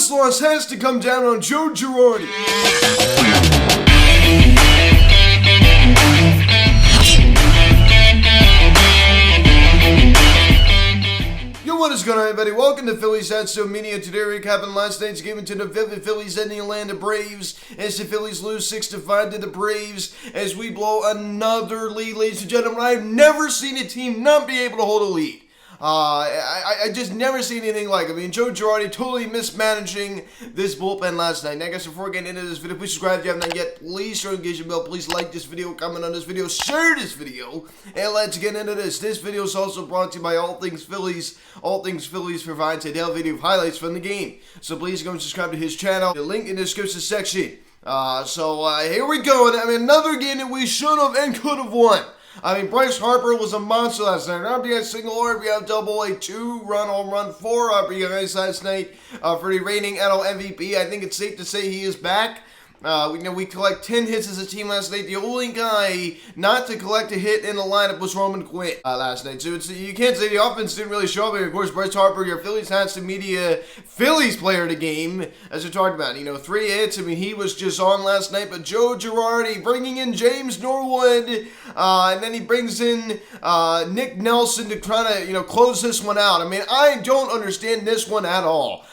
this loss has to come down on Joe Girardi. What is going on, everybody? Welcome to Phillies Headstone Media. Today recapping last night's game into the Phillies and the Atlanta Braves as the Phillies lose 6-5 to the Braves as we blow another lead, ladies and gentlemen. I've never seen a team not be able to hold a lead. I just never seen anything like it. I mean, Joe Girardi totally mismanaging this bullpen last night. Now, guys, before getting into this video, please subscribe if you haven't done yet. Please show engagement bell. Please like this video, comment on this video, share this video, and let's get into this. This video is also brought to you by All Things Phillies. All Things Phillies provides a daily video of highlights from the game. So please go and subscribe to his channel. The link in the description section. Here we go. I mean, another game that we should have and could have won. I mean, Bryce Harper was a monster last night. RBI single, RBI double, a 2-run home run, 4 RBIs last night for the reigning NL MVP. I think it's safe to say he is back. We collect 10 hits as a team last night. The only guy not to collect a hit in the lineup was Roman Quinn last night. So you can't say the offense didn't really show up. And of course, Bryce Harper, your Phillies Headstone Media Phillies player of the game, as we talked about. 3 hits. I mean, he was just on last night. But Joe Girardi bringing in James Norwood, and then he brings in Nick Nelson to try to close this one out. I mean, I don't understand this one at all.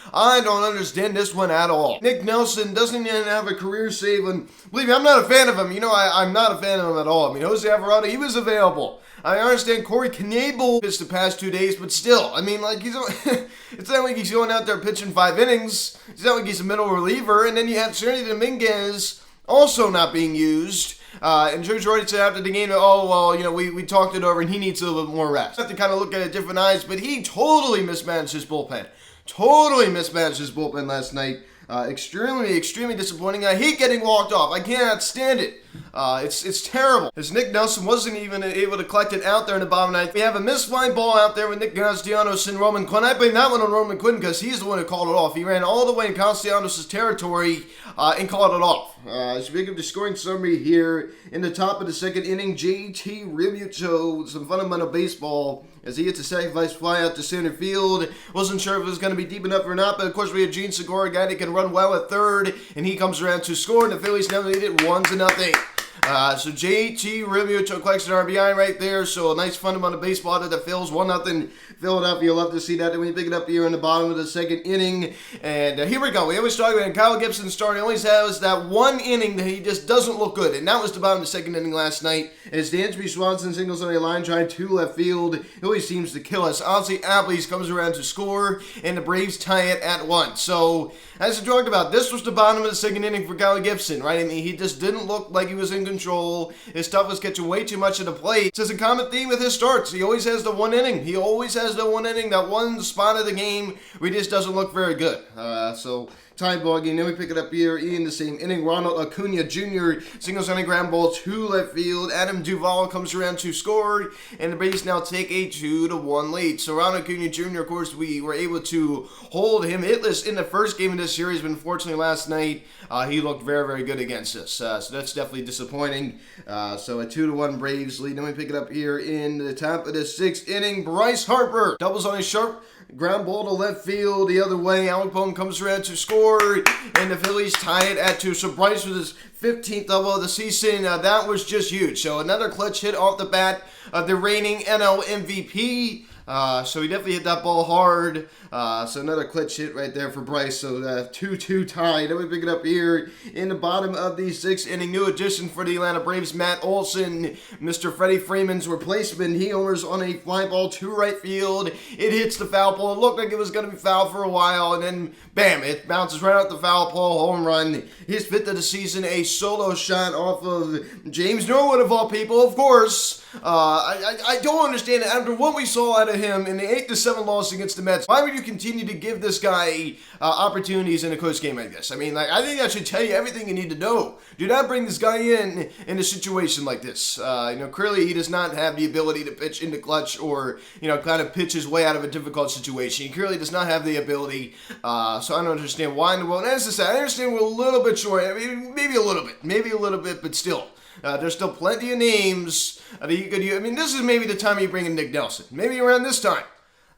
Nick Nelson doesn't even have a career save, and believe me, I'm not a fan of him. I'm not a fan of him at all. I mean, Jose Alvarado, he was available. I understand Corey Knebel pitched the past 2 days, but still, I mean, it's not like he's going out there pitching 5 innings. It's not like he's a middle reliever, and then you have Sergio Dominguez also not being used. And Joe Girardi said after the game, we talked it over and he needs a little bit more rest. I have to kind of look at it different eyes, but he totally mismanaged his bullpen. Last night. Extremely disappointing. I hate getting walked off. I cannot stand it. It's terrible. As Nick Nelson wasn't even able to collect it out there in the bottom ninth. We have a missed fly ball out there with Nick Castellanos and Roman Quinn. I blame that one on Roman Quinn because he's the one who called it off. He ran all the way in Castellanos' territory and called it off. Speaking of the scoring summary here, in the top of the second inning, JT Realmuto, some fundamental baseball as he hits a sacrifice fly out to center field. Wasn't sure if it was going to be deep enough or not, but of course we had Gene Segura, a guy that can run well at third, and he comes around to score, and the Phillies now lead it 1-0. So JT Realmuto collects an RBI right there. So a nice fundamental baseball out of the Phils. 1-0 Philadelphia. You'll love to see that when you pick it up here in the bottom of the second inning. And here we go. We always talk about Kyle Gibson starting. He always has that one inning that he just doesn't look good. And that was the bottom of the second inning last night. As Dansby Swanson singles on a line drive to left field. He always seems to kill us. Ozzie Albies comes around to score. And the Braves tie it at 1. So as we talked about, this was the bottom of the second inning for Kyle Gibson, right? I mean, he just didn't look like he was in control. His stuff was catching way too much of the plate. It's a common theme with his starts. He always has the one inning. That one spot of the game where he just doesn't look very good. Tie ball game. Then we pick it up here in the same inning. Ronald Acuna Jr. singles on a ground ball to left field. Adam Duvall comes around to score, and the Braves now take a 2-1 lead. So Ronald Acuna Jr., of course, we were able to hold him hitless in the first game of this series, but unfortunately last night he looked very, very good against us. So that's definitely disappointing. So a 2-1 Braves lead. Then we pick it up here in the top of the sixth inning. Bryce Harper doubles on a sharp ground ball to left field the other way. Alec Bohm comes around to score, and the Phillies tie it at 2. So Bryce with his 15th double of the season. That was just huge. So another clutch hit off the bat of the reigning NL MVP. So he definitely hit that ball hard. So another clutch hit right there for Bryce. So 2-2 tie. Then we pick it up here in the bottom of the sixth inning. New addition for the Atlanta Braves, Matt Olson, Mr. Freddie Freeman's replacement. He homers on a fly ball to right field. It hits the foul pole. It looked like it was going to be foul for a while, and then bam, it bounces right out the foul pole. Home run. His 5th of the season. A solo shot off of James Norwood of all people, of course. I don't understand it. After what we saw out of him in the 8-7 loss against the Mets, why would you continue to give this guy opportunities in a close game like this? I mean, I think that should tell you everything you need to know. Do not bring this guy in a situation like this. Clearly he does not have the ability to pitch into clutch or, kind of pitch his way out of a difficult situation. He clearly does not have the ability. So I don't understand why in the world. And as I said, I understand we're a little bit short. I mean, maybe a little bit, but still. There's still plenty of names that you could use. I mean, this is maybe the time you bring in Nick Nelson. Maybe around this time.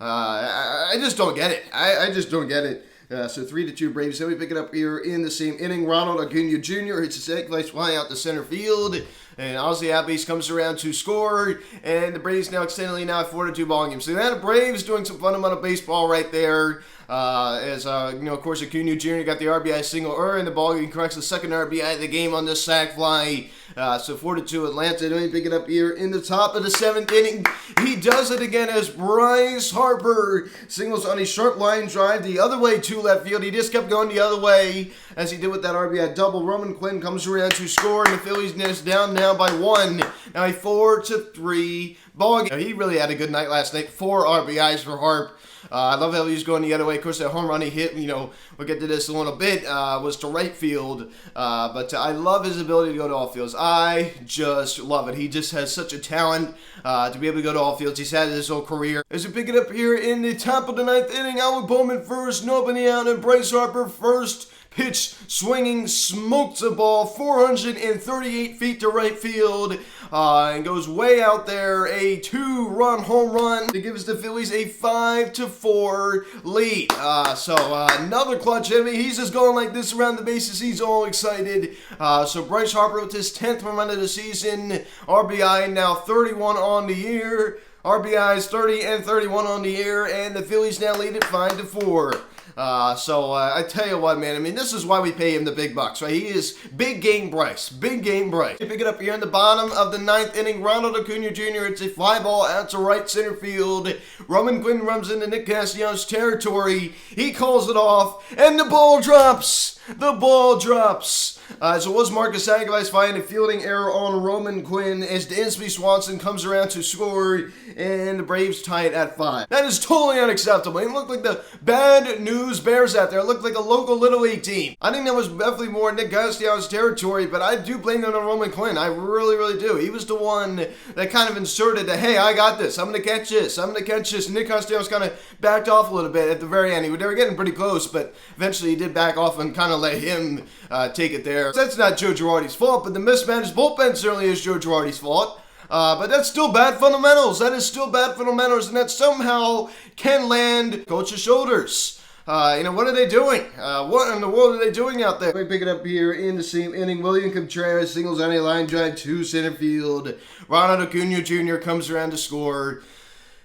I just don't get it. I just don't get it. So 3-2 Braves. Then we pick it up here in the same inning. Ronald Acuna Jr. hits a sac fly fly out to center field. And Ozzy Albies comes around to score, and the Braves now extend the lead now at 4-2 ball game. So now the Braves doing some fundamental baseball right there. Of course, Acuna Jr. got the RBI single early in the ball game, corrects the second RBI of the game on this sac fly. So 4-2 Atlanta. Then we pick it up here in the top of the 7th inning. He does it again as Bryce Harper singles on a sharp line drive the other way to left field. He just kept going the other way as he did with that RBI double. Roman Quinn comes around to score, and the Phillies is down now by 1. Now a 4-3 ball game. Now, he really had a good night last night. 4 RBIs for Harp. I love how he was going the other way. Of course, that home run he hit, we'll get to this a little bit, was to right field. But I love his ability to go to all fields. I just love it. He just has such a talent to be able to go to all fields. He's had his whole career. As we pick it up here in the top of the 9th inning, Alec Bowman first, nobody out, and Bryce Harper first. Pitch swinging, smokes the ball 438 feet to right field, and goes way out there. A 2-run home run that gives the Phillies a 5-4 lead. Another clutch hit. He's just going like this around the bases. He's all excited. So Bryce Harper with his 10th home run of the season. RBI now 31 on the year. RBIs 30 and 31 on the year, and the Phillies now lead it 5-4. I tell you what, man, this is why we pay him the big bucks, right? He is big game Bryce. Big game Bryce. We pick it up here in the bottom of the 9th inning. Ronald Acuna Jr. It's a fly ball out to right center field. Roman Quinn runs into Nick Castellanos' territory. He calls it off, and the ball drops. The ball drops. So it was Marcus Aguilar's finding a fielding error on Roman Quinn as Dansby Swanson comes around to score, and the Braves tie it at 5. That is totally unacceptable. It looked like the bad news Bears out there. It looked like a local Little League team. I think that was definitely more Nick Castellanos' territory, but I do blame that on Roman Quinn. I really, really do. He was the one that kind of inserted that, hey, I got this. I'm going to catch this. I'm going to catch this. Nick Castellanos kind of backed off a little bit at the very end. They were getting pretty close, but eventually he did back off and kind of let him take it there. That's not Joe Girardi's fault, but the mismanaged bullpen certainly is Joe Girardi's fault. But that's still bad fundamentals. That is still bad fundamentals, and that somehow can land coach's shoulders. What are they doing? What in the world are they doing out there? We pick it up here in the same inning. William Contreras singles on a line drive to center field. Ronald Acuna Jr. comes around to score,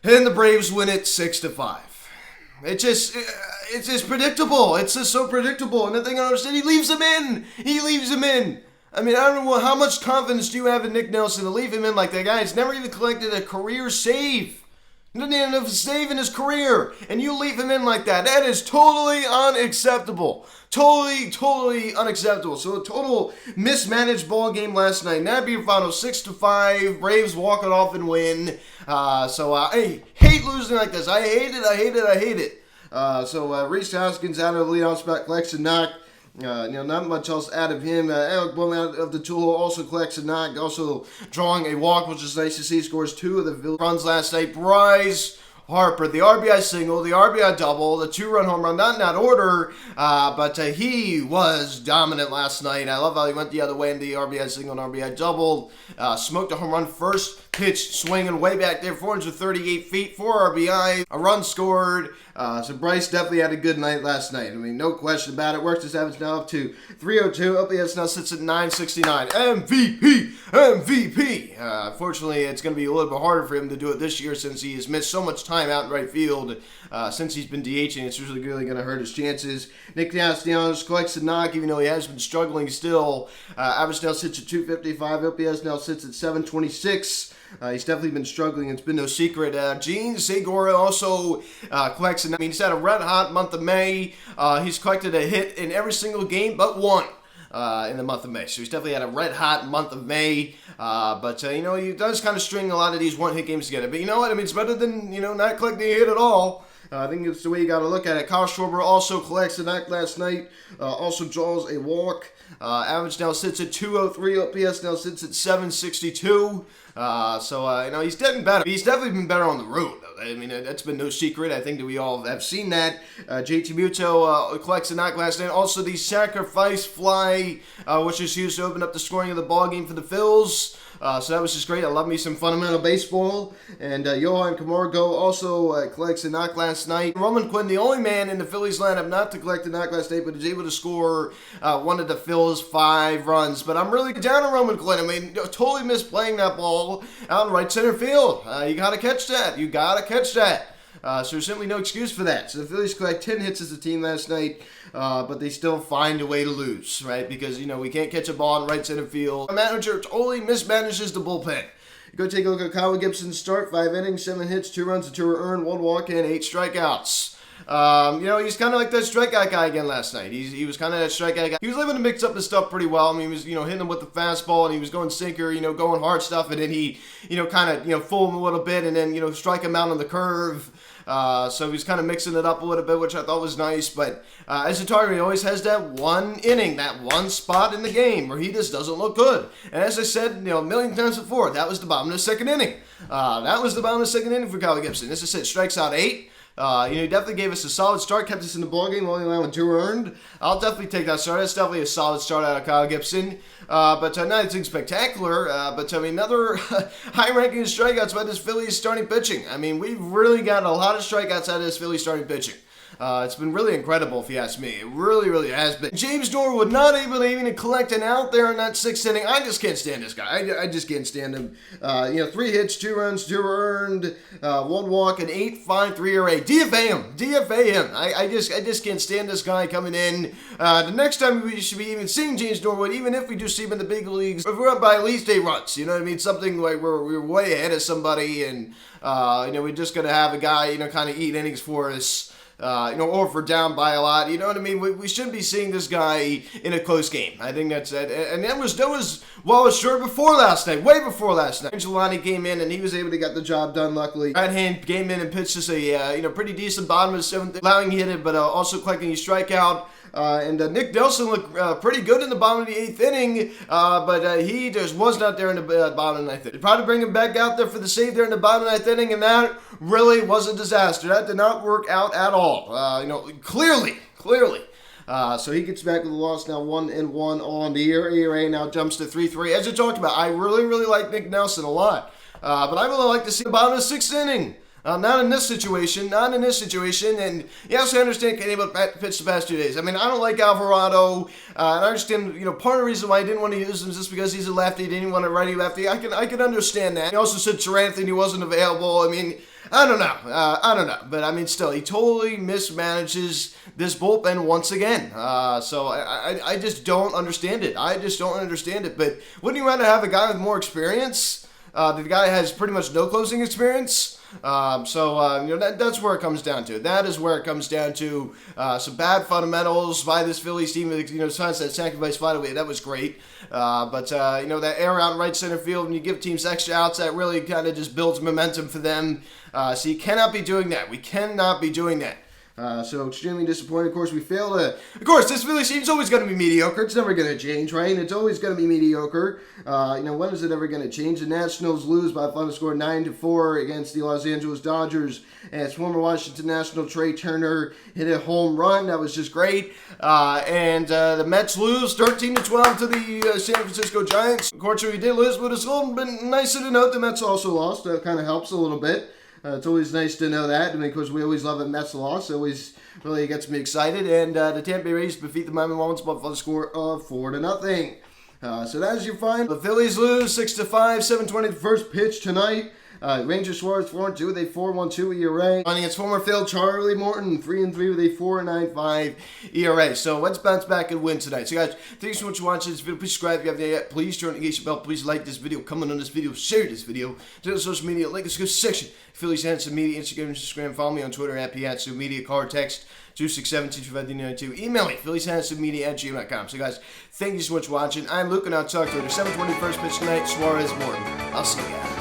and the Braves win it 6-5. It's just predictable. It's just so predictable. And the thing I understand, he leaves him in. He leaves him in. I don't know how much confidence do you have in Nick Nelson to leave him in like that guy? He's never even collected a career save. He doesn't even have a save in his career. And you leave him in like that. That is totally unacceptable. Totally unacceptable. So a total mismanaged ball game last night. That'd be your final 6-5. Braves walk it off and win. I hate losing like this. I hate it. Reese Hoskins out of the leadoff spot collects a knock. Not much else out of him. Alec Bowman out of the tool also collects a knock, also drawing a walk, which is nice to see. Scores 2 of the runs last night. Bryce Harper, the RBI single, the RBI double, the 2-run home run, not in that order, but he was dominant last night. I love how he went the other way in the RBI single and RBI double. Smoked a home run first pitch swinging way back there, 438 feet, 4 RBI, a run scored. So Bryce definitely had a good night last night. No question about it. Works his average now up to 302. OPS now sits at 969. MVP. Unfortunately, it's going to be a little bit harder for him to do it this year since he has missed so much time out in right field. Since he's been DHing, it's really going to hurt his chances. Nick Castellanos collects a knock, even though he has been struggling still. Average now sits at 255. OPS now sits at 726. He's definitely been struggling. It's been no secret. Gene Segura also collects. He's had a red-hot month of May. He's collected a hit in every single game but one in the month of May. So he's definitely had a red-hot month of May. He does kind of string a lot of these one-hit games together. But you know what? It's better than, not collecting a hit at all. I think it's the way you got to look at it. Kyle Schwarber also collects a knock last night. Also draws a walk. Average now sits at 203. OPS now sits at 762. He's getting better. He's definitely been better on the road, though. I mean, that's been no secret. I think that we all have seen that. JT Muto collects a knock last night. Also, the sacrifice fly, which is used to open up the scoring of the ball game for the Phillies. So that was just great. I love me some fundamental baseball. And Johan Camargo also collects a knock last night. Roman Quinn, the only man in the Phillies lineup not to collect a knock last night, but is able to score one of the Phillies' 5 runs. But I'm really down on Roman Quinn. I mean, totally missed playing that ball out in right center field. You got to catch that. You got to catch that. So there's simply no excuse for that. So the Phillies collect 10 hits as a team last night, but they still find a way to lose, right? Because, we can't catch a ball in right center field. The manager totally mismanages the bullpen. Go take a look at Kyle Gibson's start. 5 innings, 7 hits, 2 runs, 2 earned, 1 walk, and 8 strikeouts. He's kind of like that strikeout guy again last night. He was kind of that strikeout guy. He was able to mix up his stuff pretty well. I mean, he was, hitting him with the fastball, and he was going sinker, going hard stuff, and then he, kind of, fool him a little bit, and then, strike him out on the curve. So he's kind of mixing it up a little bit, which I thought was nice. But as a target, he always has that one inning, that one spot in the game where he just doesn't look good. And as I said, a million times before, that was the bottom of the second inning. That was the bottom of the second inning for Kyle Gibson. As I said, strikes out 8. He definitely gave us a solid start, kept us in the ballgame, only allowing 2 earned. I'll definitely take that start. That's definitely a solid start out of Kyle Gibson. But not anything spectacular. Another high-ranking strikeouts by this Phillies starting pitching. I mean, we've really got a lot of strikeouts out of this Phillies starting pitching. It's been really incredible, if you ask me. It really, really has been. James Norwood not able to even collect an out there in that 6th inning. I just can't stand this guy. I just can't stand him. 3 hits, 2 runs, 2 earned, 1 walk, and 8.53 ERA. DFA him. I just can't stand this guy coming in. The next time we should be even seeing James Norwood, even if we do see him in the big leagues, if we're up by at least 8 runs. You know what I mean? Something like we're way ahead of somebody, and we're just gonna have a guy kind of eat innings for us. Or if we're down by a lot, you know what I mean? We shouldn't be seeing this guy in a close game. I think that's it. And that was sure before last night, way before last night. Angelani came in and he was able to get the job done, luckily. Brad Hand came in and pitched us a, pretty decent bottom of the 7th, allowing hit it, but also collecting a strikeout. And Nick Nelson looked pretty good in the bottom of the 8th inning, but he just was not there in the bottom of the 9th inning. They'd probably bring him back out there for the save there in the bottom of the 9th inning, and that really was a disaster. That did not work out at all. Clearly. So he gets back with the loss now, 1-1 on the year. ERA now jumps to 3.3. As I talked about, I really, really like Nick Nelson a lot, but I really like to see the bottom of the 6th inning. Not in this situation, and yes, I understand can't able to pitch the past 2 days. I mean, I don't like Alvarado, and I understand, part of the reason why I didn't want to use him is just because he's a lefty, didn't want a righty lefty. I can understand that. He also said Anthony wasn't available. I mean, I don't know, but I mean, still, he totally mismanages this bullpen once again. So I just don't understand it. But wouldn't you rather have a guy with more experience? The guy has pretty much no closing experience. That's where it comes down to. That is where it comes down to. Some bad fundamentals by this Phillies team. Besides that sacrifice fly away, that was great. That air out in right center field, when you give teams extra outs, that really kind of just builds momentum for them. So you cannot be doing that. We cannot be doing that. So extremely disappointed. Of course, we failed to... Of course, this Phillies team's always going to be mediocre. It's never going to change, right? It's always going to be mediocre. When is it ever going to change? The Nationals lose by a final score 9-4 against the Los Angeles Dodgers. As former Washington National Trey Turner hit a home run. That was just great. The Mets lose 13-12 to the San Francisco Giants. Unfortunately, we did lose, but it's a little bit nicer to note the Mets also lost. That kind of helps a little bit. It's always nice to know that, because we always love a Mets loss. It always really gets me excited. And the Tampa Bay Rays defeat the Miami Marlins by the score of 4-0. So that's your final. The Phillies lose 6-5, 7:20 the first pitch tonight. Rangers Suarez 4-2 with a 4.12 ERA. Finding its former Phil Charlie Morton 3-3 with a 4.95 ERA. So let's bounce back and win tonight. So guys, thanks so much for watching this video. Please subscribe if you haven't yet. Please turn on the notification bell. Please like this video. Comment on this video. Share this video. To the social media, link in the description section. Phillies Handsome Media, Instagram, Instagram. Follow me on Twitter at @Media. Call or text 267-225-92. Email me, phillieshandsomemedia@gmail.com. So guys, thank you so much for watching. I'm Luke, and I'll talk to you later. 7:20 first pitch tonight. Suarez Morton. I'll see you guys.